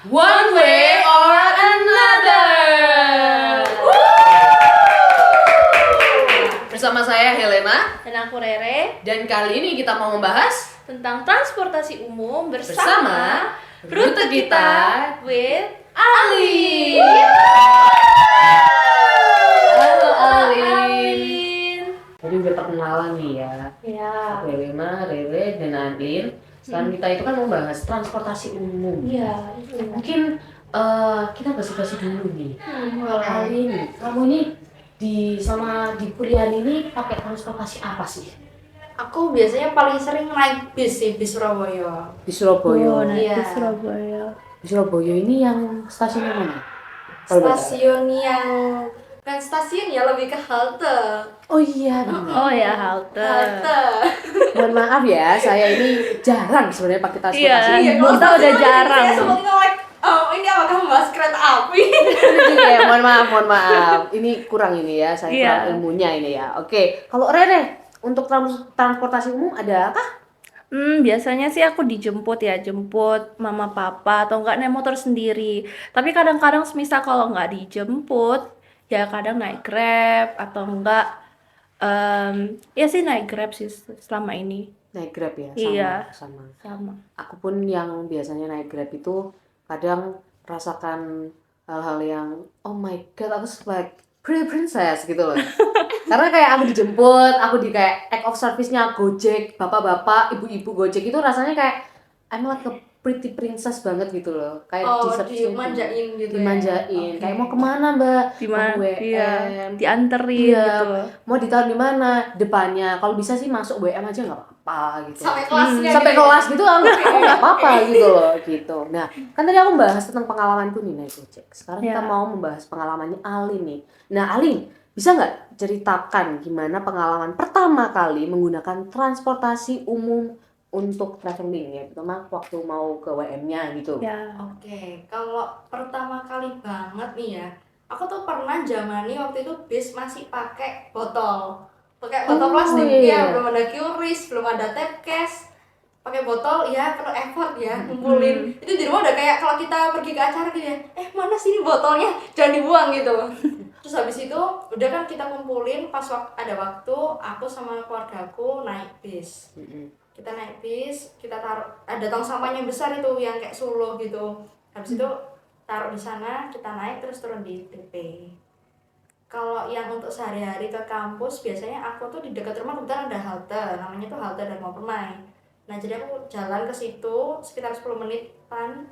One Way or Another. Bersama saya Helena Dan aku Rere. dan kali ini kita mau membahas Tentang transportasi umum bersama Rute Kita with Ali. Halo Alin. Jadi udah perkenalan nih ya. Ya. Aku Helena, Rere, dan Alin. Sekarang kita itu kan membahas transportasi umum. Iya. Mungkin kita basa-basi dulu nih. Boleh. Alin, kamu ini selama di kuliah ini pakai transportasi apa sih? Aku biasanya paling sering naik bis sih, bis Surabaya. Di Surabaya. naik Iya. ke Surabaya. Di Surabaya ini yang stasiunnya mana? Kalau boleh tahu. Stasiun yang bukan stasiun ya, lebih ke halte. Oh iya, benar. Oh ya, halte. Halte. Mohon maaf ya, saya ini jarang sebenarnya pakai transportasi. Iya. umum. Kita udah jarang. Saya sempat nge-like, oh ini apakah membahas kereta api? Ya, mohon maaf. Ini kurang ini ya, saya Iya. kurang ilmunya ini ya. Oke, kalau Rere untuk transportasi umum ada apa? Biasanya sih aku dijemput ya, jemput mama papa atau enggak naik motor sendiri. Tapi kadang-kadang semisal kalau nggak dijemput, ya kadang naik Grab atau enggak ya sih naik Grab sih selama ini. Naik Grab ya, Iya. sama. Sama. Aku pun yang biasanya naik Grab itu kadang rasakan hal-hal yang oh my god, aku like pretty princess gitu loh. Karena kayak aku dijemput, aku di kayak act of service-nya Gojek, bapak-bapak, ibu-ibu Gojek itu rasanya kayak I'm like a pretty princess banget gitu loh. Kayak Oh, service-nya dimanjain gitu ya? dimanjain. Oke. Kayak mau kemana mbak? Di mana? Mau WM, Iya, dianterin Iya. gitu. mau ditaruh di mana? Depannya. Kalau bisa sih masuk WM aja nggak apa-apa gitu. Sampai kelasnya Sampai gitu ya? kelas gitu nggak apa-apa gitu loh gitu. Nah kan tadi aku membahas tentang pengalamanku nih naik Gojek. Sekarang kita Ya. mau membahas pengalamannya Alin nih. Nah Alin bisa nggak ceritakan gimana pengalaman pertama kali menggunakan transportasi umum untuk traveling ya, terutama waktu mau ke WM-nya gitu. Ya. Oke, kalau pertama kali banget nih ya, aku tuh pernah zamani waktu itu bis masih pakai botol Oh, plastik iya. ya, belum ada QRIS, belum ada tap cash, pakai botol ya, perlu effort ya ngumpulin. Itu di rumah udah kayak kalau kita pergi ke acara gitu ya, mana sih ini botolnya, jangan dibuang gitu. Terus habis itu udah kan kita kumpulin pas ada waktu aku sama keluargaku naik bis. Kita naik bis, kita taruh ada tong sampahnya besar itu yang kayak suluh gitu. Habis itu taruh di sana, kita naik terus turun di TP. Kalau yang untuk sehari-hari ke kampus biasanya aku tuh di dekat rumah kebetulan ada halte, namanya tuh halte Dharma Permai. Nah jadi aku jalan ke situ sekitar 10 menitan,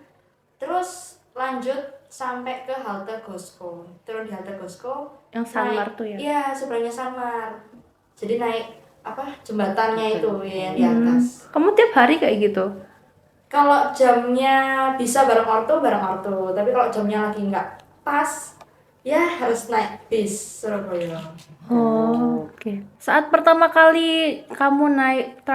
terus lanjut sampai ke halte Gosko. Turun di halte Gosko. Yang Sanmar tuh ya. Iya, sebenarnya Sanmar. Jadi naik jembatannya itu yang di atas. Kamu tiap hari kayak gitu? Kalau jamnya bisa bareng ortu, tapi kalau jamnya lagi nggak pas, ya harus naik bis Surabaya. Oh, oke. Saat pertama kali kamu naik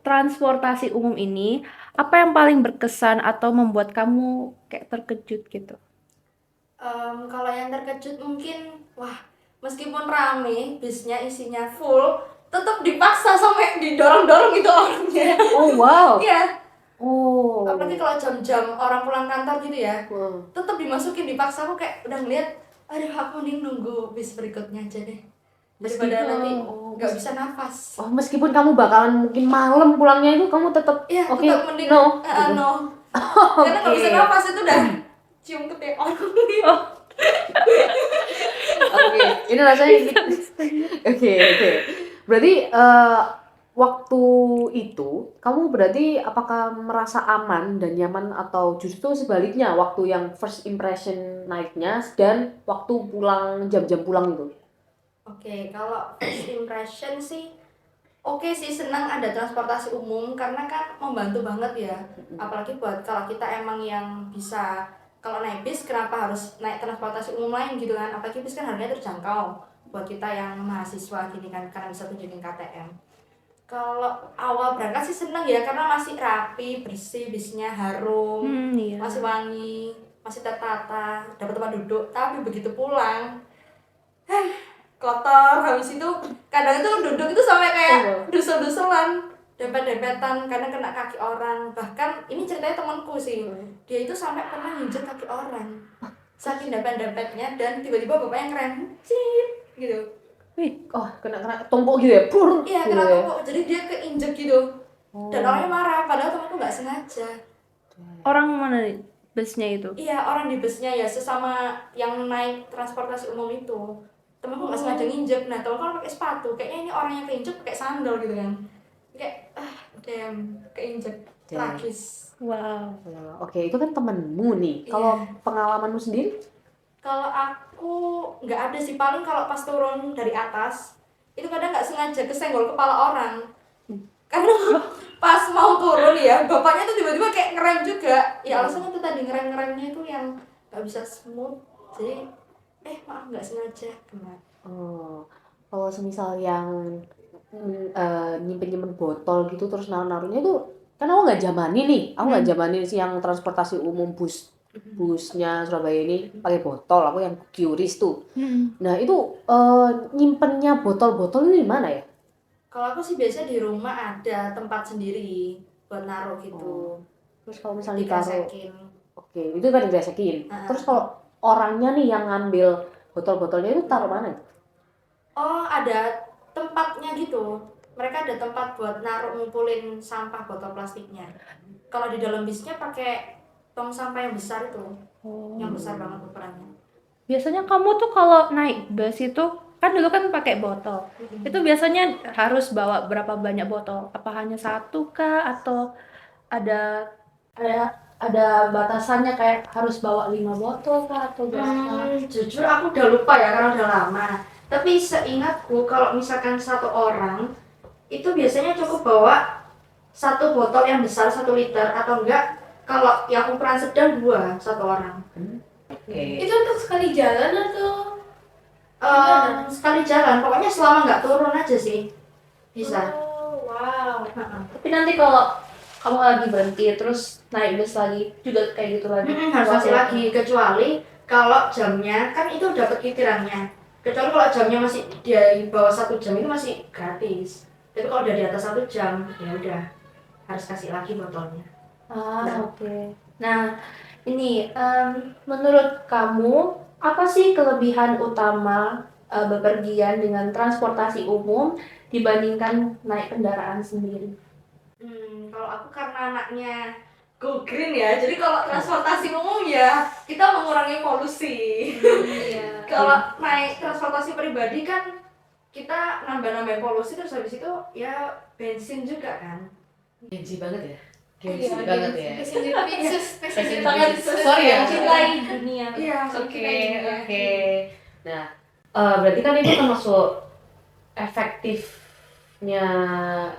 transportasi umum ini, apa yang paling berkesan atau membuat kamu kayak terkejut gitu? Kalau yang terkejut mungkin, meskipun rame, bisnya isinya full, tetap dipaksa sampai didorong-dorong itu orangnya. Oh wow. Iya. Oh. Apalagi kalau jam-jam orang pulang kantor gitu ya, Wow. tetap dimasukin, dipaksa. Aku kayak udah ngeliat, aduh aku mending nunggu bis berikutnya aja deh, daripada nanti nggak bisa nafas. Oh, meskipun kamu bakalan mungkin malam pulangnya itu kamu tetap Iya, oke. tetap mending No. no. Karena nggak bisa nafas itu udah cium keteon. Oke, ini rasanya Oke. Berarti waktu itu kamu berarti apakah merasa aman dan nyaman atau justru sebaliknya waktu yang first impression naiknya dan waktu pulang jam-jam pulang itu? Oke, kalau first impression sih oke sih, senang ada transportasi umum karena kan membantu banget ya. Apalagi buat kalau kita emang yang bisa, kalau naik bis kenapa harus naik transportasi umum lain gitu kan. Apalagi bis kan harganya terjangkau buat kita yang mahasiswa gini kan, karena bisa tunjukin KTM. Kalau awal berangkat sih seneng ya, karena masih rapi, bersih, bisnya harum, Iya. masih wangi, masih tertata, dapat tempat duduk. Tapi begitu pulang, kotor. Habis itu kadang itu duduk itu sampai kayak dusel-duselan. dempet-dempetan karena kena kaki orang. Bahkan ini ceritanya temanku sih, dia itu sampai pernah nginjek kaki orang saking dempet-dempetnya, dan tiba-tiba bapaknya ngerem cip gitu. Wih, kena tumpuk gitu ya, pur. Iya, gitu kena ya. tumpuk, jadi dia keinjek gitu. Dan orangnya marah, padahal temanku nggak sengaja. Orang mana nih busnya itu? Iya, orang di busnya ya, sesama yang naik transportasi umum itu. Temanku nggak sengaja nginjek. Nah, temanku kan pakai sepatu, kayaknya ini orang yang keinjek pakai sandal gitu kan. Kayak damn, keinjek. Damn. Tragis. Wow. Oke, itu kan temenmu nih. Kalau pengalamanmu sendiri? Kalau aku nggak ada sih, paling kalau pas turun dari atas itu kadang nggak sengaja kesenggol kepala orang. Karena pas mau turun ya, bapaknya tuh tiba-tiba kayak ngerem juga. Ya alasannya tuh tadi, ngerem-ngeremnya itu yang nggak bisa smooth. Jadi maaf nggak sengaja kena. Oh, kalau semisal yang nyimpen-nyimpen botol gitu terus naruh-naruhnya itu kan aku nggak zamanin nih, aku nggak zamanin sih yang transportasi umum busnya Surabaya ini pakai botol, aku yang QRIS tuh. Nah itu nyimpennya botol-botol itu di mana ya? Kalau aku sih biasanya di rumah ada tempat sendiri buat naruh gitu. Terus kalau misalnya ditaruh, Dikesekin. oke itu kan digesekin. Terus kalau orangnya nih yang ngambil botol-botolnya itu taruh mana? Oh, ada tempatnya gitu. Mereka ada tempat buat naruh ngumpulin sampah botol plastiknya. Kalau di dalam bisnya pakai tong sampah yang besar itu. Yang besar banget ukurannya. Biasanya kamu tuh kalau naik bus itu kan dulu kan pakai botol. Itu biasanya harus bawa berapa banyak botol? Apa hanya satu kah atau ada ada batasannya kayak harus bawa 5 botol kah atau berapa? Jujur aku udah lupa ya karena udah lama. Tapi seingatku kalau misalkan satu orang itu biasanya cukup bawa satu botol yang besar 1 liter, atau enggak kalau yang ukuran sedang 2 satu orang. Oke. Itu untuk sekali jalan atau Sekali jalan, pokoknya selama nggak turun aja sih bisa. Oh, wow. Tapi nanti kalau kamu lagi berhenti terus naik bus lagi juga kayak gitu lagi. Harus kasih lagi, kecuali kalau jamnya kan itu dapat kitirannya. Kecuali kalau jamnya masih di bawah 1 jam itu masih gratis. Tapi kalau udah di atas 1 jam ya udah harus kasih lagi botolnya. Oke. Nah, ini menurut kamu apa sih kelebihan utama bepergian dengan transportasi umum dibandingkan naik kendaraan sendiri? Kalau aku karena anaknya go green ya, jadi kalau transportasi umum ya kita mengurangi polusi. Iya. Kalau naik transportasi pribadi kan kita nambah-nambahin polusi, terus habis itu ya bensin juga kan. Gengsi banget ya? Iya, Gengsi banget ya? Spesifik banget. Sorry ya. Mencintai dunia. Iya, Oke. Nah, berarti kan itu termasuk efektifnya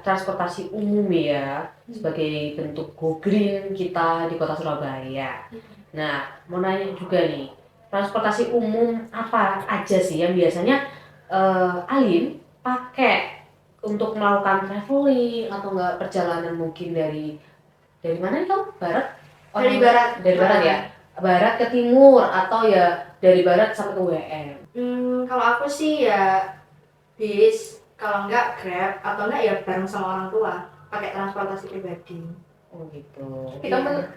transportasi umum ya, sebagai bentuk go green kita di kota Surabaya. Nah, mau nanya juga nih, transportasi umum apa aja sih yang biasanya Alin pakai untuk melakukan traveling atau enggak perjalanan mungkin dari mana nih kamu? Barat? Dari barat. Dari barat ya? Barat ke timur atau ya dari barat sampai ke WM? Kalau aku sih ya bis, kalau enggak Grab, atau enggak ya bareng sama orang tua pakai transportasi pribadi. Oh gitu.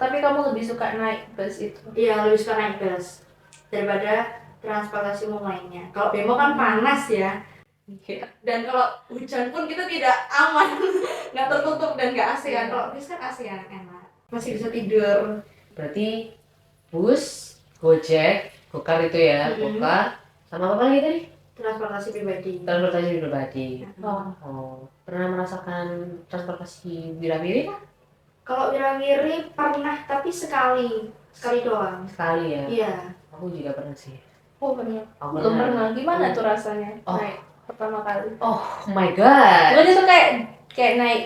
Tapi kamu lebih suka naik bus itu? Iya, lebih suka naik bus daripada transportasi umum lainnya. Kalau bemo kan panas ya. Dan kalau hujan pun kita tidak aman, nggak tertutup dan nggak ASEAN. Kalau bis kan ASEAN enak, masih bisa tidur. Berarti bus, Gojek, Gokar itu ya, Gokar, sama apa lagi tadi? Transportasi pribadi. Transportasi pribadi. Oh. Pernah merasakan transportasi wirawiri kan? Kalau wirawiri pernah, tapi sekali doang. Sekali ya. Iya. Aku juga pernah sih. Oh benar. Aku Belum pernah. Gimana tuh rasanya Oh. naik pertama kali? Oh my god. Bukan itu kayak naik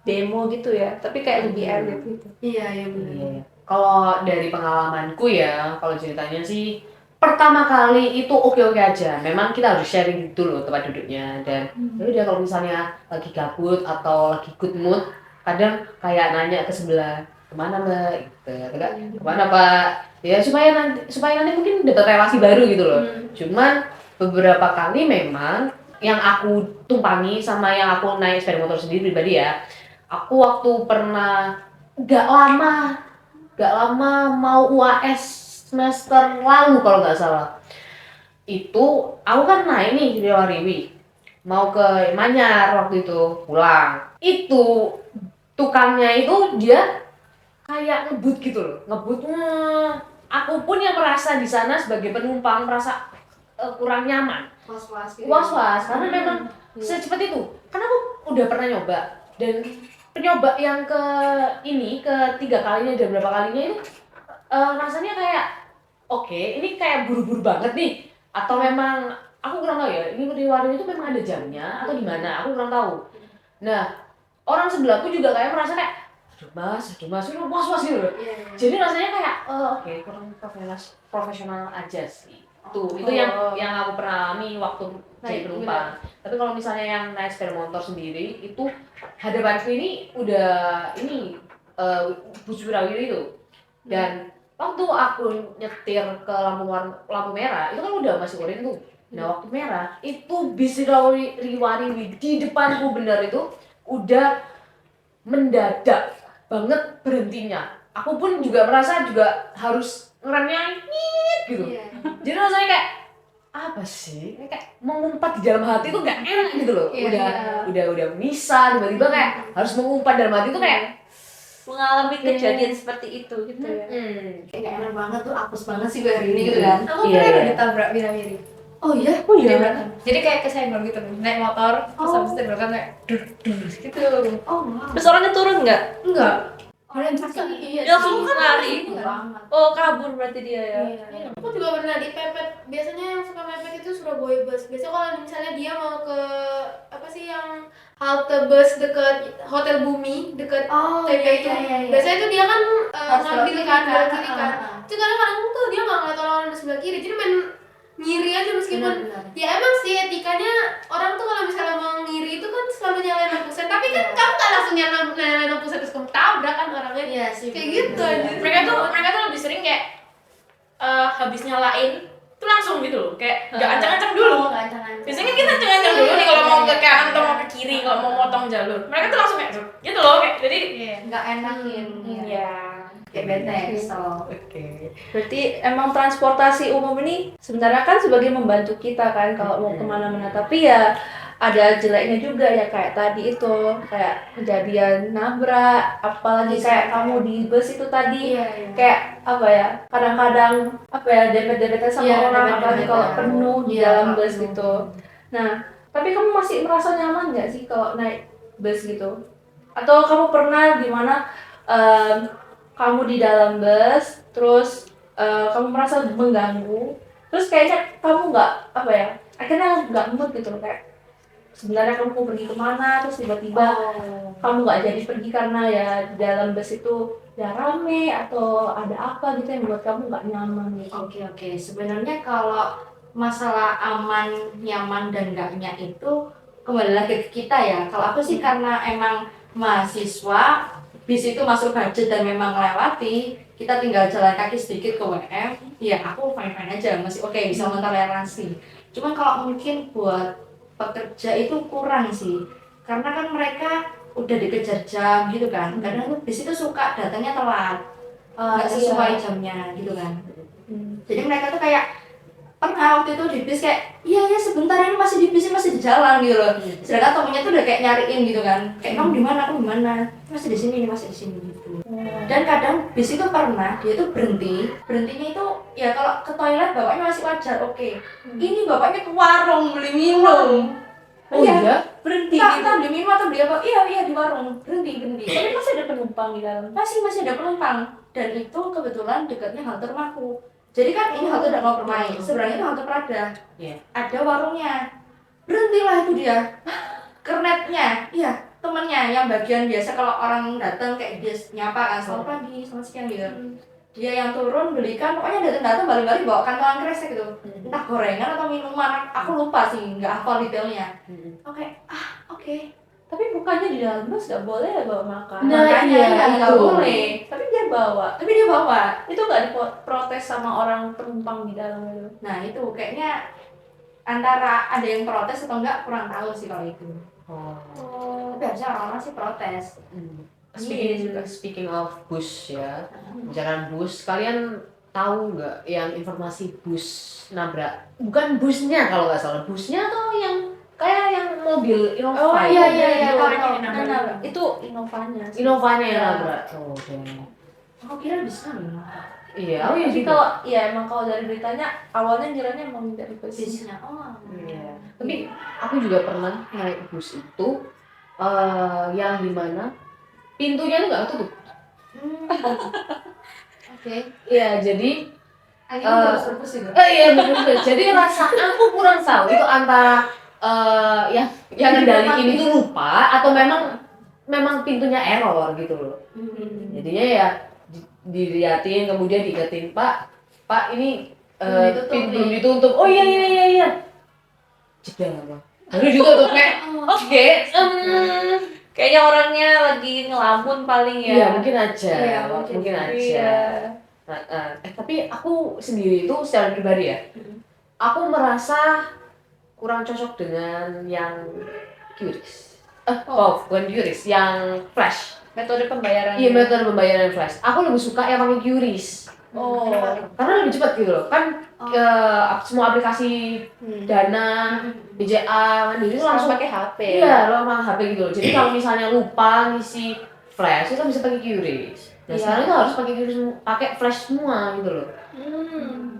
demo gitu ya, tapi kayak lebih elit gitu. Iya benar. Iya. Kalau dari pengalamanku ya, kalau ceritanya sih pertama kali itu oke-oke aja. Memang kita harus sharing dulu tempat duduknya dan ya udah kalau misalnya lagi gabut atau lagi good mood, kadang kayak nanya ke sebelah kemana mbak, gitu. Enggak kemana pak? Ya supaya nanti mungkin dapat relasi baru gitu loh. Cuman beberapa kali memang yang aku tumpangi sama yang aku naik sepeda motor sendiri pribadi ya, Aku waktu pernah gak lama mau UAS semester lalu kalau nggak salah. Itu aku kan naik nih di Riwi, mau ke Manyar waktu itu pulang. Itu tukangnya itu dia kayak ngebut gitu loh, ngebut. Aku pun yang merasa di sana sebagai penumpang merasa kurang nyaman, Was-was gitu. was-was karena memang secepat itu. Karena aku udah pernah nyoba dan penyoba yang ketiga kalinya dan berapa kalinya itu rasanya kayak oke, ini kayak buru-buru banget nih atau memang aku kurang tahu ya, ini di warung itu memang ada jamnya atau gimana, aku kurang tahu. Nah, orang sebelahku juga kayak merasa kayak aduh mas, itu was-was gitu loh. Iya. Jadi rasanya kayak oke, kurang profesional aja sih. Itu yang aku pernah alami waktu jadi penumpang. Tapi kalau misalnya yang naik sepeda motor sendiri itu hadapanku ini udah bus Wirawiri itu. Dan waktu aku nyetir ke lampu merah itu kan udah masih oranye tuh. Nah waktu merah itu bis Riwariwi di depanku bener itu udah mendadak banget berhentinya. Aku pun juga merasa juga harus ngeremnya gitu. Iya. Jadi rasanya kayak apa sih? Kayak mengumpat di dalam hati tuh gak enak gitu loh. Iya, Udah bisa tiba-tiba kayak harus mengumpat dalam hati tuh kayak mengalami kejadian seperti itu gitu ya. Kayak gak enak banget tuh, apes banget sih gue hari ini gitu kan. Aku Iya, pernah iya. ditabrak Wirawiri. oh iya. Ditabrak. Jadi kayak kesenggol gitu, naik motor, terus habis itu belakang kayak dur gitu. Oh wow. Terus orangnya turun nggak? Enggak. Orang iya. Dia langsung kan lari. Banget. Oh, kabur berarti dia ya. Iya. Aku juga pernah dipepet. Biasanya yang suka mepet itu Surabaya bus. Biasanya kalau misalnya dia mau ke apa sih yang halte bus dekat Hotel Bumi, dekat TP itu. Biasanya itu dia kan ngambil kan belok kiri kan. Itu kadang-kadang tuh dia nggak ngeliat orang di sebelah kiri. Jadi main ngiri aja meskipun ya emang sih etikanya orang tuh kalau misalnya mau ngiri itu kan selalu nyalain lampu sen. Tapi kan kamu nggak langsung nyalain lampu sen terus kamu tabrak kan orangnya. Iya sih. Kayak gitu aja. Mereka tuh lebih sering kayak habis nyalain tuh langsung gitu loh, kayak nggak ancang-ancang dulu. Biasanya kita ancang-ancang dulu nih kalau mau ke kanan atau mau ke kiri, kalau mau motong jalur. Mereka tuh langsung kayak gitu loh, kayak jadi Nggak enakin. ya. Kayak bete kesel. Berarti emang transportasi umum ini sebenarnya kan sebagai membantu kita kan kalau mau kemana-mana. Tapi ya ada jeleknya juga ya, kayak tadi itu kayak kejadian nabrak, apalagi kayak kamu di bus itu tadi. Kayak apa ya, kadang-kadang apa ya, dempet-dempetnya sama Iya, orang, apalagi kalau dempet-dempetan. penuh di Iya, dalam kalau bus penuh. gitu. Nah, tapi kamu masih merasa nyaman nggak sih kalau naik bus gitu? Atau kamu pernah di mana kamu di dalam bus, terus kamu merasa mengganggu, terus kayaknya kamu nggak apa ya, akhirnya nggak mood gitu loh, kayak sebenarnya kamu mau pergi kemana, terus tiba-tiba kamu nggak jadi pergi karena ya di dalam bus itu ya rame atau ada apa gitu yang buat kamu nggak nyaman gitu. Oke. Sebenarnya kalau masalah aman, nyaman dan enggaknya itu kembali lagi ke kita ya. Kalau aku sih karena emang mahasiswa, bis itu masuk budget dan memang melewati, kita tinggal jalan kaki sedikit ke WM, ya aku fine-fine aja, masih oke, bisa mentoleransi. Cuman kalau mungkin buat pekerja itu kurang sih, karena kan mereka udah dikejar jam gitu kan. Kadang tuh bis itu suka datangnya telat, nggak sesuai jamnya gitu kan. Jadi mereka tuh kayak pernah waktu itu di bis kayak iya sebentar ini masih di bis, masih di jalan gitu loh. Sedangkan temennya tuh udah kayak nyariin gitu kan, kayak kamu di mana, aku di mana, masih di sini gitu. Dan kadang bis itu pernah dia tuh berhentinya itu ya kalau ke toilet bapaknya masih wajar, oke. Ini bapaknya ke warung beli minum. Oh iya? Berhenti Entah gitu. beli minum atau beli apa, iya di warung, berhenti. Tapi masih ada penumpang di dalam. Masih ada penumpang, dan itu kebetulan dekatnya halte rumahku. Jadi kan ini halte Danau Permai, sebenarnya itu halte Prada. Iya. Ada warungnya, berhentilah itu dia. Kernetnya, iya temennya yang bagian biasa kalau orang datang kayak dia nyapa kan, selamat pagi, selamat siang gitu. Dia yang turun belikan, pokoknya datang balik-balik bawa kantongan kresek gitu, entah gorengan atau minuman, aku lupa sih, nggak hafal detailnya. Oke. Tapi bukannya di dalam bus nggak boleh ya bawa makan? Nah, Makanya iya, nggak itu. boleh. Tapi dia bawa. Tapi dia bawa. Itu nggak diprotes sama orang penumpang di dalam itu. Nah itu kayaknya antara ada yang protes atau enggak kurang tahu sih kalau itu. Oh. Tapi harusnya orang-orang sih protes. Speaking of bus ya, jalan bus, kalian tahu nggak yang informasi bus nabrak? Bukan busnya kalau nggak salah, busnya atau yang kayak yang mobil Innova. Oh iya iya iya, Itu tahu orang tahu. yang nabrak. Nah, Itu Innovanya sih. Innovanya yang Iya. nabrak. Oh, oke. aku kira bisa nih. Iya, Oh, iya tapi juga. kalau ya emang kalau dari beritanya awalnya ngiranya emang dari busnya. Bisnya. Oh. Iya. Tapi aku juga pernah naik bus itu yang dimana pintunya tuh nggak tutup. Oke. Iya, jadi Ini harus rebus itu. iya bener. Jadi rasa aku kurang tahu itu antara yang ngendaliin itu lupa atau memang pintunya error gitu loh. Jadinya ya diliatin kemudian diingetin, Pak ini Belum ditutup pintu nih." ditutup. Oh iya. Jeda apa? Baru ditutup kayak oke. Kayaknya orangnya lagi ngelamun paling ya. Iya mungkin aja. Iya, mungkin aja. Iya. Tapi aku sendiri itu secara pribadi ya, aku merasa kurang cocok dengan yang QRIS. Bukan QRIS, yang flash. Metode pembayaran. Iya, metode pembayaran flash. Aku lebih suka yang pakai QRIS. Oh. Karena lebih cepat gitu loh. Kan semua aplikasi Dana, BCA, Mandiri itu langsung pakai HP. Iya, lo sama HP gitu loh. Jadi kalau misalnya lupa ngisi flash, itu bisa pakai QRIS. Nah, Iya. sekarang itu harus pakai QRIS, pakai flash semua gitu loh.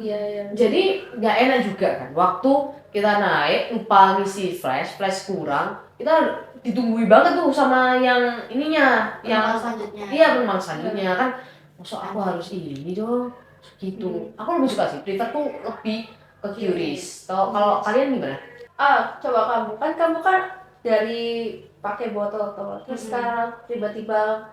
Iya. Jadi nggak enak juga kan. Waktu kita naik lupa ngisi flash kurang, kita ditungguin banget tuh sama yang ininya, yang selanjutnya. iya penumpang selanjutnya kan. Masuk aku harus ini dong, gitu. Aku lebih suka sih, prefer tuh lebih ke QRIS. Kalau kalian gimana? Coba kamu kan dari pakai botol tuh, terus sekarang tiba-tiba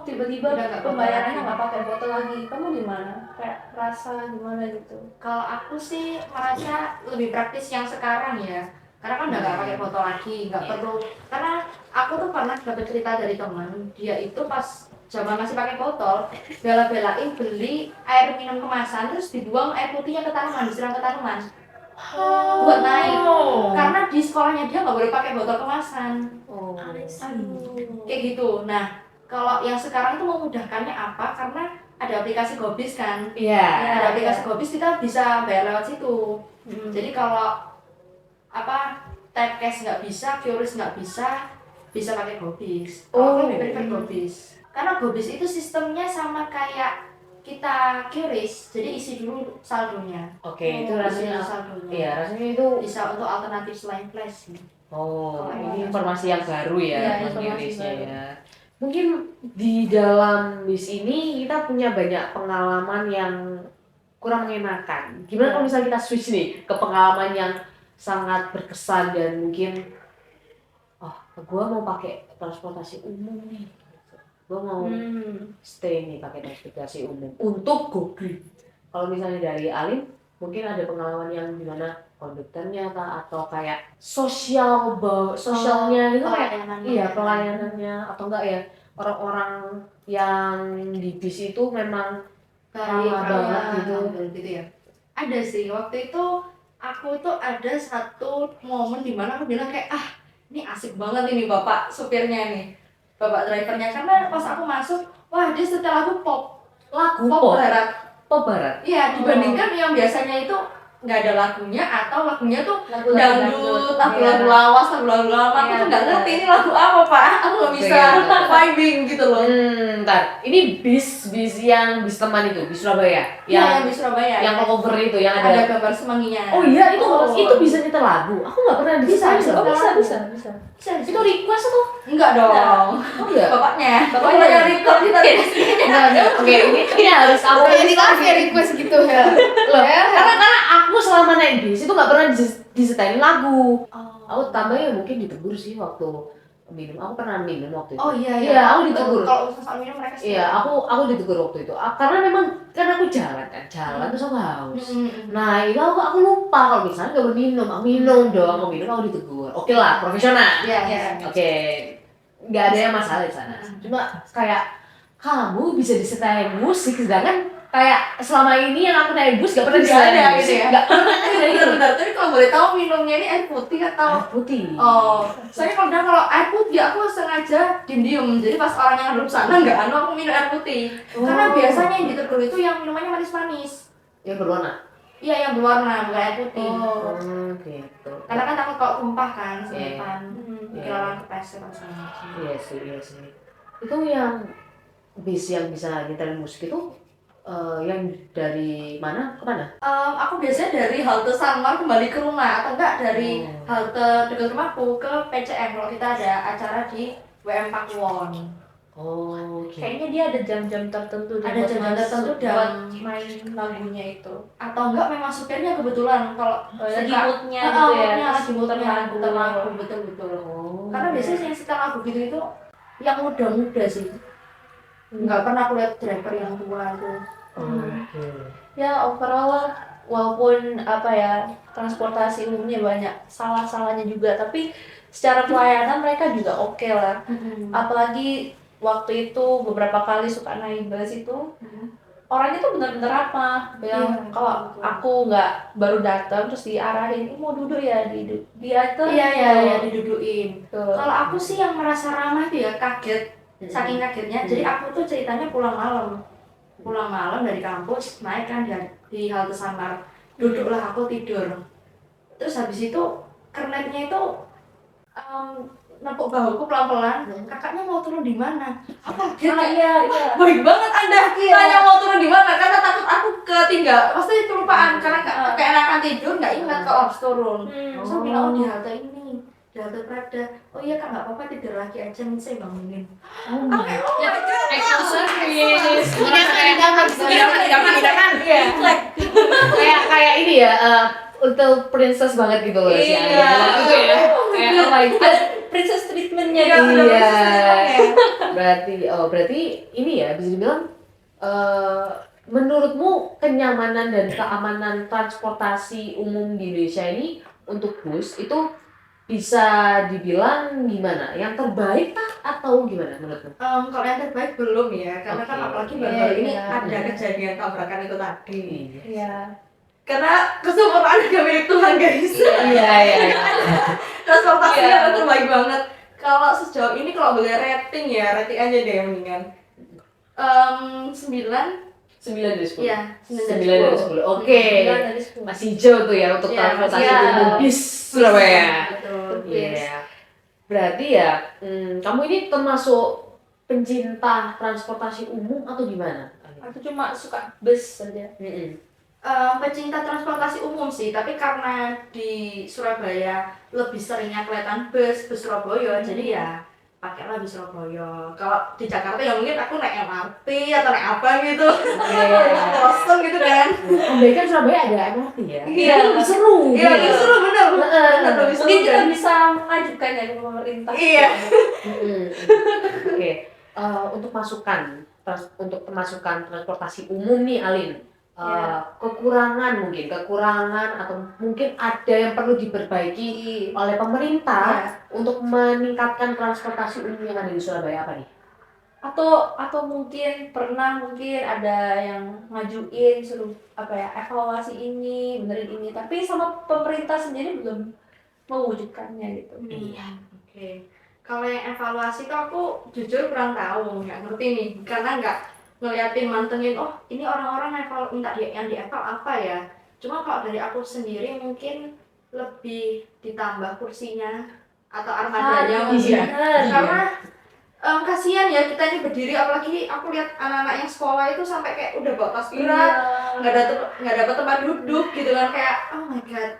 tiba-tiba Udah nggak pembayarannya pakai. nggak pakai botol lagi. Kamu gimana? Kayak rasa gimana gitu? Kalau aku sih merasa lebih praktis yang sekarang ya. Karena kan udah nggak pakai botol lagi, nggak perlu. Karena aku tuh pernah dapat cerita dari teman, dia itu pas zaman masih pakai botol, bela-belain beli air minum kemasan terus dibuang air putihnya ke tanaman, disiram ke tanaman. Buat naik. Karena di sekolahnya dia nggak boleh pakai botol kemasan. Oh. Kayak gitu. Nah, kalau yang sekarang itu memudahkannya apa? Karena ada aplikasi Gobis kan. Iya. Ada aplikasi Gobis kita bisa bayar lewat situ. Jadi kalau tap cash nggak bisa, QRIS nggak bisa pakai Gobis. Kalau aku lebih prefer Gobis. Karena Gobis itu sistemnya sama kayak kita QRIS, jadi isi dulu saldonya. Oke, itu Isi rasanya. dulu saldonya. Iya, rasanya itu. Bisa untuk alternatif selain flash. Oh, Kalau ini yang informasi yang baru ya, Iya, Mas informasi QRIS-nya baru. ya. Mungkin di dalam bis ini kita punya banyak pengalaman yang kurang mengenakan. Gimana kalau misalnya kita switch nih ke pengalaman yang sangat berkesan dan mungkin gue mau pakai transportasi umum nih. Gue mau stay nih pakai transportasi umum untuk goblin. Kalau misalnya dari Alim, mungkin ada pengalaman yang dimana konduktornya atau kayak sosialnya itu kayak pelayanannya atau enggak ya orang-orang yang di bis itu memang ramah banget gitu. Ya. Ada sih waktu itu aku tuh ada satu momen dimana aku bilang kayak ini asik banget ini bapak supirnya nih, bapak drivernya, karena pas aku masuk wah dia setel lagu pop barat. Iya, dibandingkan yang biasanya itu nggak ada lagunya atau lagunya tuh dangdut, lagu-lagu lawas, lagu-lagu lama. Aku tuh nggak ngerti ini lagu apa pak, aku nggak bisa vibing gitu loh. Ntar, ini bis yang bis teman itu, bis Surabaya, Yang di Surabaya, yang cover itu, yang ada ada. gambar semanginya. Oh iya, itu bisa nyetel lagu. Aku nggak pernah Bisa. Bisa. Itu Itu request atau? enggak dong. Oh enggak. Bapaknya yang record kita Oke, ini harus aku request gitu ya. loh. Karena aku selama naik bis itu nggak pernah disetelin lagu. Aku tambahnya mungkin ditegur sih waktu minum. Aku pernah minum waktu itu. Oh iya. Iya, aku ditegur. Kalau urusan soal minum mereka sih. Iya, aku ditegur waktu itu. Karena memang aku jalan terus aku haus. Nah, itu aku lupa kalau misalnya gak minum, aku minum aku ditegur. Oke lah, profesional. Iya. Oke, nggak ada yang masalah di sana. Cuma kayak kamu bisa disetelin musik sedangkan kayak selama ini yang aku naik bus gak pernah Nggak ada disediain gitu ya? Gak pernah ada gitu. Bentar, tapi kalau boleh tahu minumnya ini air putih atau Air putih. oh, soalnya kalau air putih aku sengaja diem-diem. Jadi pas orang yang duduk sana nggak aku minum air putih. Karena biasanya yang di Tegal itu yang minumannya manis-manis. Yang berwarna. Iya, yang berwarna, bukan air putih. Gitu. Karena kan takut kalau tumpah kan, Iya. sedotan. Bikin orang kepleset atau segala macam. Iya sih. Itu yang bis yang bisa nyetelin musik itu yang dari mana ke mana? Aku biasanya dari halte Sanmar kembali ke rumah atau enggak dari halte dekat rumahku ke PCM kalau kita ada acara di WM Pakuwon. Oh, gitu. Kayaknya dia ada jam-jam tertentu deh Ada buat jam-jam masuk, tertentu dan buat main lagunya itu. Atau enggak memang supirnya kebetulan kalau Lagi suka- moodnya gitu ya, moodnya lagi terus muter lagu. lagu betul. Oh. Karena biasanya yang setel lagu gitu itu yang muda-muda sih. Enggak pernah aku lihat driver yang tua itu. Oke. Ya overall walaupun apa ya transportasi umumnya banyak salah-salahnya juga, tapi secara pelayanan mereka juga oke lah. Apalagi waktu itu beberapa kali suka naik bus itu orangnya tuh bener-bener ramah, bilang Iya, kalau betul. aku nggak baru datang terus diarahin, "Ini mau duduk ya dia tuh." Iya didudukin. Tuh. Kalau aku sih yang merasa ramah itu ya kaget, saking kagetnya. Jadi aku tuh ceritanya pulang malam dari kampus naik kan di halte Sanmar, duduklah aku tidur. Terus habis itu kernetnya itu nepuk bahuku pelan-pelan. Kakaknya mau turun di mana? Apa? Iya. Baik banget Anda tanya mau turun di mana karena takut aku ketinggal, pasti kelupaan karena keenakan tidur nggak ingat kalau harus turun. Terus aku bilang oh di halte ini, di halte Prada. Oh iya Kak nggak apa-apa tidur lagi aja, nanti saya bangunin. Oh my God. Extra service. Idaman. Kayak ini ya, untuk princess banget gitu loh si Iya. Alia. Gitu ya. Kayak oh my God. Princess treatmentnya Iya, gitu. Iya. Berarti ini ya bisa dibilang menurutmu kenyamanan dan keamanan transportasi umum di Indonesia ini untuk bus itu bisa dibilang gimana? Yang terbaik kah atau gimana menurutmu? Kalau yang terbaik belum ya, karena kan Oke. apalagi baru-baru ini Iya. ada kejadian tabrakan itu tadi. Iya. Karena kesempurnaan gak milik Tuhan guys. Iya. Transportasinya yang terbaik banget. Kalau sejauh ini kalau boleh rating aja deh yang mendingan. 9. 9 dari 10. Iya, 9 dari 10. Oke. 9 dari 10. Masih hijau tuh ya untuk Iya, transportasi iya. umum bis Surabaya. Betul. Iya. Berarti ya, kamu ini termasuk pencinta transportasi umum atau gimana? Aku cuma suka bus saja. Pecinta transportasi umum sih, tapi karena di Surabaya lebih seringnya kelihatan bus Surabaya, jadi ya pakailah bus Surabaya. Kalau di Jakarta ya mungkin aku naik MRT atau naik apa gitu, bosen gitu kan. Andai kan Surabaya ada MRT ya? Iya. Lebih seru. Iya, gitu. seru bener, lebih seru Mungkin kita kan. bisa mengajukan ya ke pemerintah. Iya. Oke. Untuk untuk pemasukan transportasi umum nih Alin, kekurangan atau mungkin ada yang perlu diperbaiki oleh pemerintah untuk meningkatkan transportasi umum yang ada di Surabaya apa nih? Atau mungkin ada yang ngajuin suruh evaluasi ini, benerin ini, tapi sama pemerintah sendiri belum mewujudkannya gitu. Iya. Oke. Kalau yang evaluasi tuh aku jujur kurang tahu, nggak ngerti nih, karena nggak ngeliatin mantengin. Oh, ini orang-orang minta yang dieval apa ya? Cuma kalau dari aku sendiri mungkin lebih ditambah kursinya atau armadanya mungkin. Karena kasihan ya kita ini berdiri, apalagi aku lihat anak-anak yang sekolah itu sampai kayak udah bawa tas berat, nggak dapat tempat duduk gitu kan, kayak oh my god.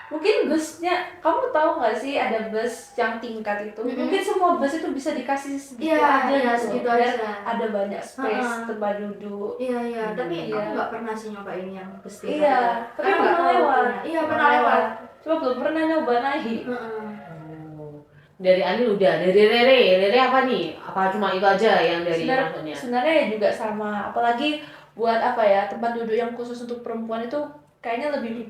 Mungkin busnya, kamu tahu nggak sih ada bus yang tingkat itu? Mungkin semua bus itu bisa dikasih segitu aja Iya, gitu. segitu Biar aja. ada banyak space tempat duduk. Iya, tapi Iya. aku nggak pernah sih nyobain yang bus tingkat. Iya, tapi Karena nggak pernah tahu lewat. punya. Iya, pernah lewat. Cuma belum pernah nyoba naik. Dari Alin udah, dari Rere apa nih? Apa cuma itu aja yang dari maksudnya? Sebenarnya juga sama, apalagi buat tempat duduk yang khusus untuk perempuan itu kayaknya lebih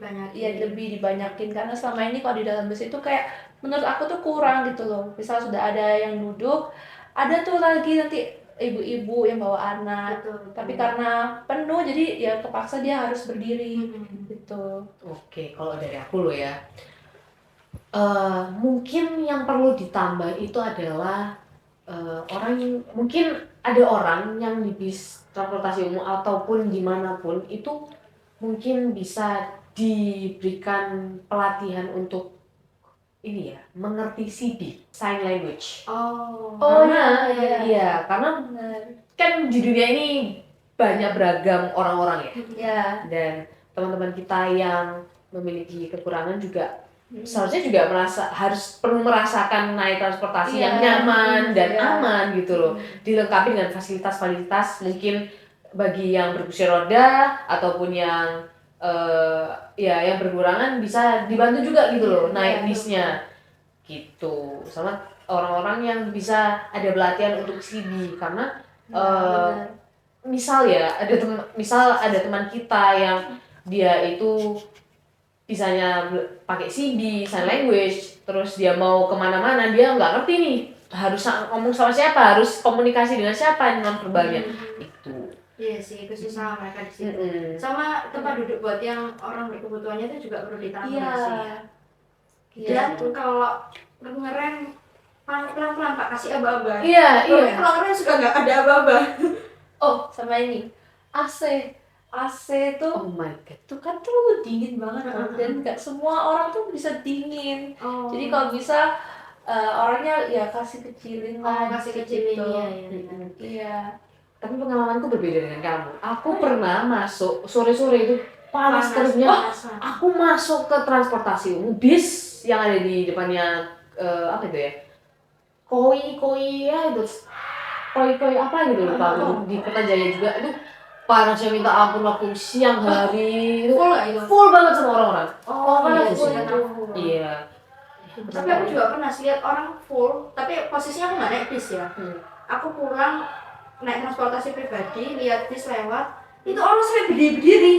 dibanyakin karena selama ini kalau di dalam bus itu kayak menurut aku tuh kurang gitu loh. Misal sudah ada yang duduk, ada tuh lagi nanti ibu-ibu yang bawa anak. Tapi karena penuh jadi ya kepaksa dia harus berdiri gitu. Oke, kalau dari aku loh ya, mungkin yang perlu ditambah itu adalah mungkin ada orang yang di bis transportasi umum ataupun dimanapun itu mungkin bisa diberikan pelatihan untuk ini ya, mengerti CB, sign language. Oh Karena iya. iya, karena Benar. kan di dunia ini banyak beragam orang-orang ya, Ya. dan teman-teman kita yang memiliki kekurangan juga seharusnya juga perlu merasakan naik transportasi yang nyaman dan aman gitu loh, dilengkapi dengan fasilitas-fasilitas mungkin bagi yang berkursi roda ataupun yang yang berkurangan bisa dibantu juga gitu loh naik bisnya gitu, sama orang-orang yang bisa ada pelatihan untuk CB karena misal ada teman kita yang dia itu bisanya pakai CB, sign language, terus dia mau kemana-mana dia nggak ngerti nih harus ngomong sama siapa, harus komunikasi dengan siapa non verbalnya itu. Iya sih, kesusahan mereka di situ. Sama tempat duduk buat yang orang berkebutuhannya itu juga perlu ditambah sih. Dan kalau ngerem pelan-pelan Pak, kasih aba-aba. Iya. Kalau ngerem suka nggak ada aba-aba. Oh, sama ini. AC tuh Oh my god. tuh kan tuh dingin banget kan, dan nggak semua orang tuh bisa dingin. Jadi kalau bisa orangnya ya kasih kecilin lah. Kasih kecilin gitu. Iya. Tapi pengalamanku berbeda dengan kamu. Aku pernah masuk sore-sore itu panas terusnya. Panas. Aku masuk ke transportasi umum bis yang ada di depannya apa itu ya? Koi ya itu. Koi apa gitu lupa aku. Di Kertajaya juga itu panasnya minta ampun waktu siang hari itu full banget sama orang-orang. Iya full sih. Iya. Tapi aku juga pernah sih lihat orang full, tapi posisinya aku nggak naik bis ya. Aku pulang naik transportasi pribadi, lihat bis lewat, itu orang sampai berdiri-berdiri.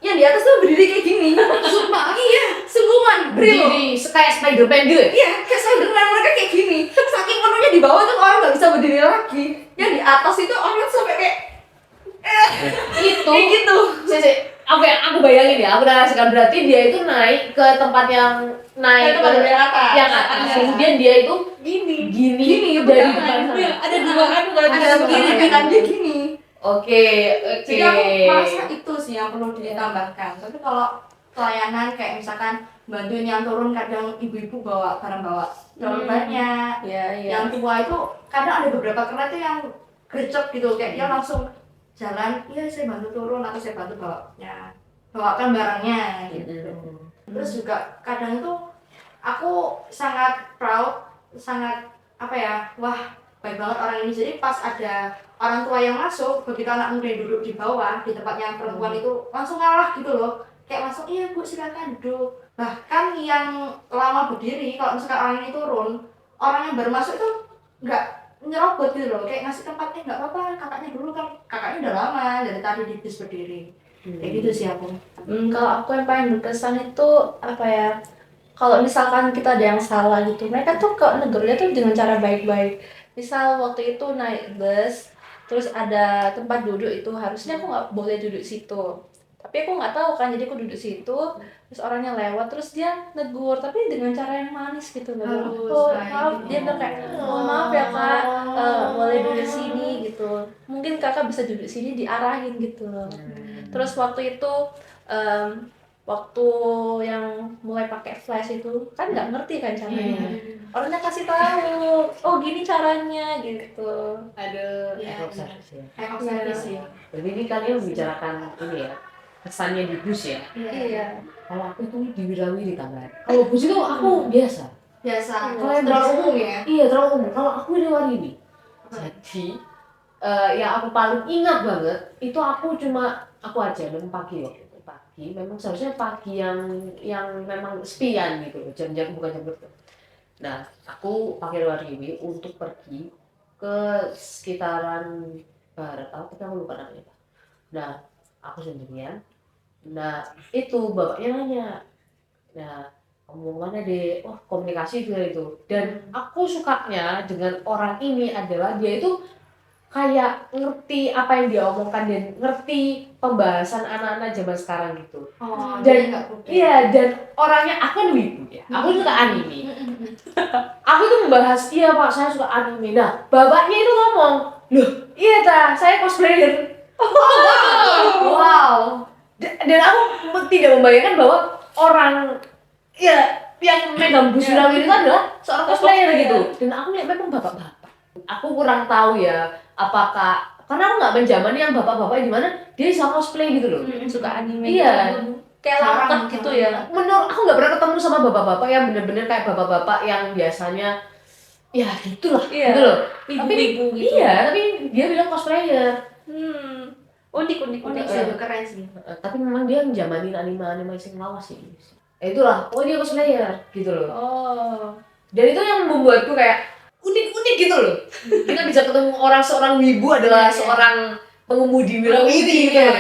Yang di atas tuh berdiri kayak gini. Sumpah, iya, sungguhan, real. Berdiri kayak Spider-Man gitu ya? Iya, kayak Spiderman, mereka kayak gini. Saking penuhnya di bawah tuh orang nggak bisa berdiri lagi. Yang di atas itu orang sampai kayak Itu kayak gitu. aku bayangin ya, aku narasikan berarti dia itu naik ke tempat yang naik ke yang atas, kemudian dia itu gini dari depan sana. Ada dua kan, ada kiri kanan dia gini. Oke. Jadi aku merasa itu sih yang perlu ditambahkan. Tapi kalau pelayanan kayak misalkan bantuin yang turun, kadang ibu-ibu bawa barang terlalu banyak. Yang tua itu kadang ada beberapa kereta yang gercep gitu, kayak dia langsung jalan, iya saya bantu turun atau saya bantu bawakan barangnya gitu. Terus juga kadang itu aku sangat proud, sangat wah baik banget orang ini. Jadi pas ada orang tua yang masuk, begitu anak muda yang duduk di bawah di tempatnya perempuan itu langsung ngalah gitu loh, kayak langsung iya bu silakan duduk. Bahkan yang lama berdiri, kalau misalkan orang ini turun, orang yang baru masuk itu nggak nyerobot gitu loh, kayak ngasih tempat, nggak apa-apa kakaknya dulu kan, kakaknya udah lama dari tadi di bis berdiri. Kayak gitu sih aku. Kalau aku yang paling berkesan itu apa ya, kalau misalkan kita ada yang salah gitu, mereka tuh kok negurnya tuh dengan cara baik-baik. Misal waktu itu naik bus, terus ada tempat duduk itu harusnya aku nggak boleh duduk situ, tapi aku nggak tahu kan, jadi aku duduk situ, terus orangnya lewat, terus dia negur, tapi dengan cara yang manis gitu loh. Maaf, dia bilang kayak, maaf ya kak, boleh duduk sini gitu, mungkin kakak bisa duduk sini, diarahin gitu loh. Terus waktu itu waktu yang mulai pakai flash itu kan nggak ngerti kan caranya, orangnya kasih tahu, oh gini caranya gitu. Ada Iya, service ya. Service ya. Jadi ini kalian membicarakan ini ya, kesannya di bus ya. Iya. Kalau aku tuh diwirawiri tambahan. Kalau bus itu aku biasa. Kalau yang terlalu umum ya. Iya terlalu umum. Kalau aku diwarini. Jadi yang aku paling ingat banget itu aku aja memang pagi waktu itu. Pagi memang seharusnya pagi yang memang sepian gitu loh, jam-jam bukan jam kerja. Nah aku pakai Warriwi untuk pergi ke sekitaran barat, tapi aku lupa namanya. Nah aku sendirian. Nah itu bapaknya nanya, nah kamu mana deh, wah komunikasi itu. Dan aku sukanya dengan orang ini adalah dia itu kayak ngerti apa yang dia omongkan dan ngerti pembahasan anak-anak zaman sekarang gitu. Oh, Dan- jadi nggak kudet. Iya, dan orangnya aku kan wibu ya. Aku suka anime. Aku tuh membahas, iya Pak, saya suka anime. Nah, bapaknya itu ngomong, loh, iya ta, saya cosplayer. Wow. Dan aku tidak membayangkan bahwa orang ya yang megang busurawi itu adalah seorang cosplayer gitu. Dan aku lihat memang bapak-bapak. Aku kurang tahu ya, apakah karena aku nggak menjamani yang bapak-bapak di mana dia bisa cosplay gitu loh. Suka anime Iya. gitu. Kayak Jarang, langkah gitu ya. Menurut aku nggak pernah ketemu sama bapak-bapak yang bener-bener kayak bapak-bapak yang biasanya ya gitulah Iya. gitu loh. Wibu-wibu gitu. Iya, tapi dia bilang cosplayer. Unik. Unik sih, itu keren sih. Tapi memang dia menjamani anime-anime yang lawas sih. Itulah, oh dia cosplayer gitu loh. Oh. Dan itu yang membuatku kayak unik-unik gitu loh. Kita bisa ketemu seorang wibu adalah seorang pengemudi wirawiri gitu loh.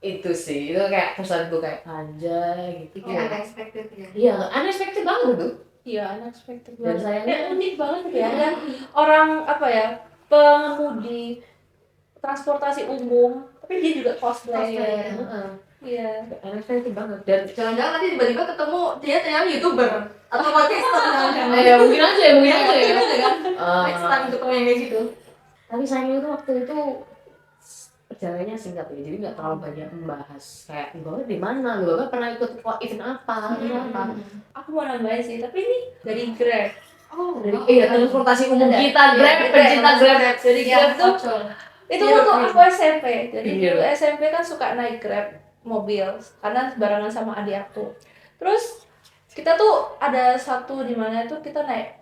Itu sih, itu kayak pesanku kayak anjay gitu. Kayak unexpected ya. Iya, unexpected banget tuh. Iya, unexpected Dan banget. sayangnya Unik banget ya. Dan orang apa ya, pengemudi transportasi umum, tapi dia juga cosplayer. Heeh. Iya. Unexpected banget. Dan Jangan-jangan nanti tiba-tiba ketemu dia ternyata YouTuber atau podcaster jangan-jangan. ya mungkin aja ya. Mungkin aja kan. Ah. Next time ketemu yang kayak gitu. Tapi sayangnya itu waktu itu perjalanannya singkat ya, jadi nggak terlalu banyak membahas kayak Bapak di mana, Bapak pernah ikut event apa, Aku mau nambahin sih, tapi ini dari Grab. Oh, dari transportasi umum Ada. kita, Iya, Grab, pencinta Grab. Dari Grab tuh itu Iya, waktu iya. aku SMP. Jadi Iya. dulu SMP kan suka naik Grab mobil karena barengan sama adik aku. Terus kita tuh ada satu di mana tuh kita naik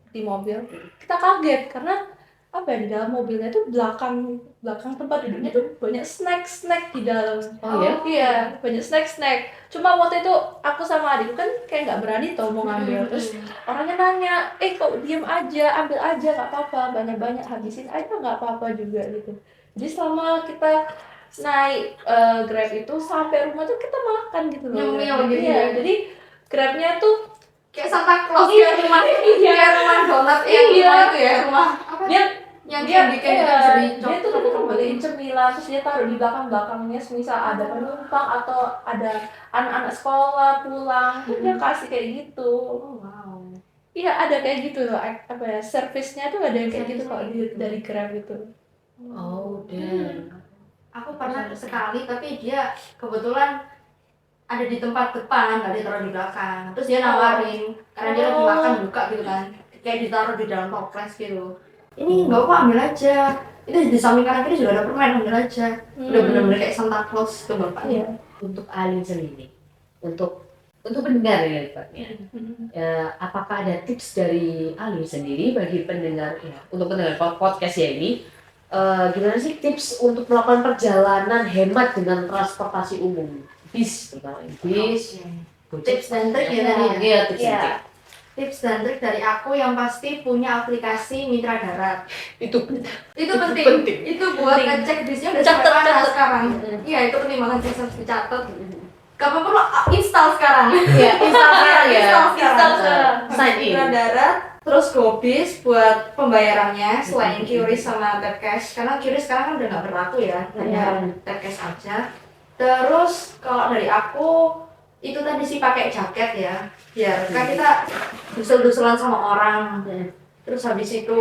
di mobil. Kita kaget karena apa ya, di dalam mobilnya tuh belakang tempat duduknya tuh banyak snack di dalam. Oh ya? Iya, banyak snack. Cuma waktu itu aku sama adikku kan kayak nggak berani tau mau ngambil. Terus orangnya nanya, kok diem aja, ambil aja nggak apa-apa, banyak-banyak habisin aja nggak apa-apa juga gitu. Jadi selama kita naik Grab itu sampai rumah tuh kita makan gitu loh. Nyemil gitu Iya, ya. jadi Grabnya tuh Kayak Santa Claus Iya. kayak rumah donat Iya. rumah itu ya, rumah apa? dia Yang dia bikin iya, bisa dia dicop. tuh tadi beliin cemilan terus dia taruh di belakangnya semisal ada penumpang atau ada anak-anak sekolah pulang tuh dia kasih kayak gitu. Wow. Iya ada kayak gitu loh apa ya, servisnya tuh ada yang kayak gitu kalau dari Grab itu. Oh, dan Aku pernah sekali tapi dia kebetulan ada di tempat depan, nggak ditaruh di belakang. Terus dia nawarin karena dia lagi makan buka gitu kan, kayak ditaruh di dalam toples gitu. Ini nggak apa ambil aja. Itu di samping kanan kiri juga ada permen, ambil aja. Udah bener-bener kayak Santa Claus tuh bapaknya. Iya. untuk Alin sendiri, untuk pendengar ya Paknya. Apakah ada tips dari Alin sendiri bagi pendengar ya, untuk pendengar podcast ya ini? Gimana sih tips untuk melakukan perjalanan hemat dengan transportasi umum? Bis, terutama bis, Tips dan trik ya tadi ya. Iya, tips dan Iya. trik. Tips dan trik dari aku yang pasti punya aplikasi Mitra Darat. Itu Itu penting. penting. Itu buat Penting. ngecek bisnya udah Catet, sampai mana catet. sekarang. Iya, itu penting banget sih, harus dicatat. Kamu perlu install sekarang. Iya, install sekarang ya. Install sekarang. Sign in. Mitra Darat, terus GoBis buat pembayarannya selain QRIS sama Tapcash. Karena QRIS sekarang kan udah nggak berlaku ya, hanya Tapcash aja. Terus kalau dari aku itu tadi sih pakai jaket ya, biar kan kita dusel-duselan sama orang. Terus habis itu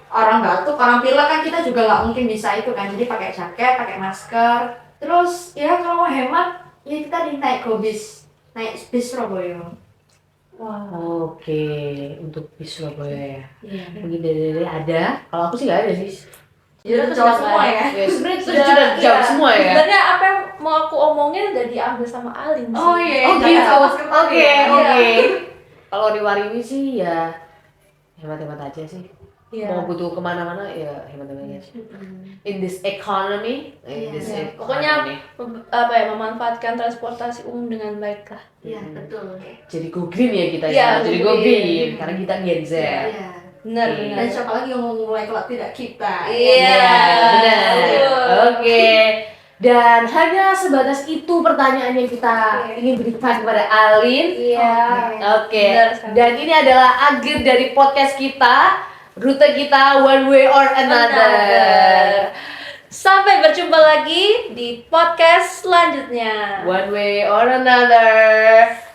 orang batuk, orang pilek kan kita juga nggak mungkin bisa itu kan, jadi pakai jaket, pakai masker. Terus ya kalau mau hemat, ya kita naik GoBis, naik bis Surabaya. Oke, untuk bis Surabaya ya. Iya. Mungkin dari ada, kalau aku sih nggak ada sih. Jadi jauh semua ya. Ya sebenarnya itu sudah jauh semua ya. Sebenarnya apa yang mau aku omongin udah diambil sama Alin sih. Oh iya, Oh jangan gitu. awas kertas Oke, ya. oke. Kalau di Waringin sih ya hemat-hemat aja sih. Iya. Mau butuh kemana-mana ya hemat-hemat aja sih. In this economy, Iya. Pokoknya apa ya, memanfaatkan transportasi umum dengan baik lah. Iya, betul. jadi go green ya kita Iya, ya. Jadi go go green. green karena kita Gen Z. Iya. Benar, Oke. Dan siapa lagi yang mau mulai kalau tidak kita? Iya. Benar. Betul. Oke. Dan hanya sebatas itu pertanyaan yang kita ingin berikan kepada Alin. Iya. Oke. Benar sekali. Dan ini adalah akhir dari podcast kita. rute kita one way or another. Sampai berjumpa lagi di podcast selanjutnya. One way or another.